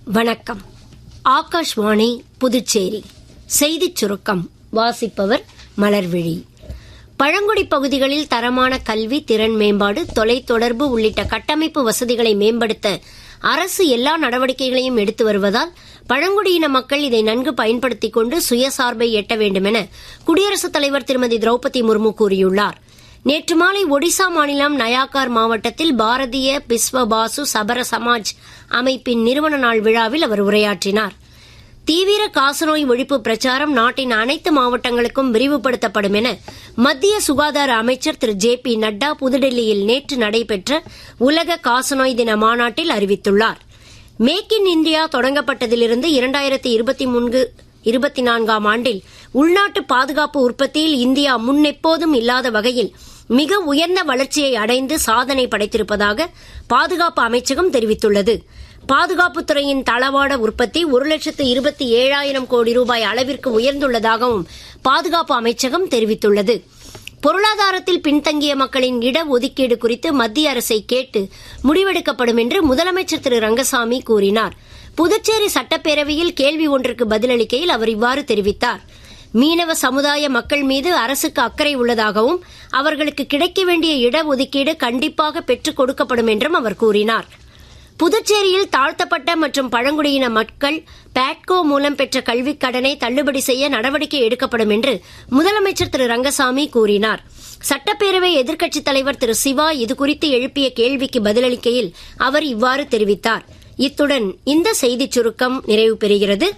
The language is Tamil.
வணக்கம். ஆகாஷ்வாணி புதுச்சேரி செய்திச் சுருக்கம் வாசிப்பவர் மலர்விழி. பழங்குடி பகுதிகளில் தரமான கல்வி, திறன் மேம்பாடு, தொலைத்தொடர்பு உள்ளிட்ட கட்டமைப்பு வசதிகளை மேம்படுத்த அரசு எல்லா நடவடிக்கைகளையும் எடுத்து வருவதால் பழங்குடியின மக்கள் இதை நன்கு பயன்படுத்திக் கொண்டு சுயசார்பை எட்ட வேண்டும் என குடியரசுத் தலைவர் திருமதி திரௌபதி முர்மு கூறியுள்ளார். நேற்று மாலை ஒடிசா மாநிலம் நயாகார் மாவட்டத்தில் பாரதிய பிஸ்வ பாசு சபர சமாஜ் அமைப்பின் நிறுவன நாள் விழாவில் அவர் உரையாற்றினார். தீவிர காசநோய் ஒழிப்பு பிரச்சாரம் நாட்டின் அனைத்து மாவட்டங்களுக்கும் விரிவுபடுத்தப்படும் என மத்திய சுகாதார அமைச்சர் திரு ஜே.பி. நட்டா புதுடெல்லியில் நேற்று நடைபெற்ற உலக காசநோய் தின மாநாட்டில் அறிவித்துள்ளார். மேக் இன் இந்தியா தொடங்கப்பட்டதிலிருந்து 2023-24 ஆண்டில் உள்நாட்டு பாதுகாப்பு உற்பத்தியில் இந்தியா முன்னெப்போதும் இல்லாத வகையில் மிக உயர்ந்த வளர்ச்சியை அடைந்து சாதனை படைத்திருப்பதாக பாதுகாப்பு அமைச்சகம் தெரிவித்துள்ளது. பாதுகாப்புத்துறையின் தளவாட உற்பத்தி 1,27,000 கோடி ரூபாய் அளவிற்கு உயர்ந்துள்ளதாகவும் பாதுகாப்பு அமைச்சகம் தெரிவித்துள்ளது. பொருளாதாரத்தில் பின்தங்கிய மக்களின் இடஒதுக்கீடு குறித்து மத்திய அரசை கேட்டு முடிவெடுக்கப்படும் என்று முதலமைச்சர் திரு ரங்கசாமி கூறினார். புதுச்சேரி சட்டப்பேரவையில் கேள்வி ஒன்றுக்கு பதிலளிக்கையில் அவர் இவ்வாறு தெரிவித்தார். மீனவ சமுதாய மக்கள் மீது அரசுக்கு அக்கறை உள்ளதாகவும் அவர்களுக்கு கிடைக்க வேண்டிய இடஒதுக்கீடு கண்டிப்பாக பெற்றுக் கொடுக்கப்படும் என்றும் அவர் கூறினார். புதுச்சேரியில் தாழ்த்தப்பட்ட மற்றும் பழங்குடியின மக்கள் பேட்கோ மூலம் பெற்ற கல்விக் கடனை தள்ளுபடி செய்ய நடவடிக்கை எடுக்கப்படும் என்று முதலமைச்சர் திரு ரங்கசாமி கூறினார். சட்டப்பேரவை எதிர்க்கட்சித் தலைவர் திரு சிவா இதுகுறித்து எழுப்பிய கேள்விக்கு பதிலளிக்கையில் அவர் இவ்வாறு தெரிவித்தார். இத்துடன் இந்த செய்திச் சுருக்கம் நிறைவு பெறுகிறது.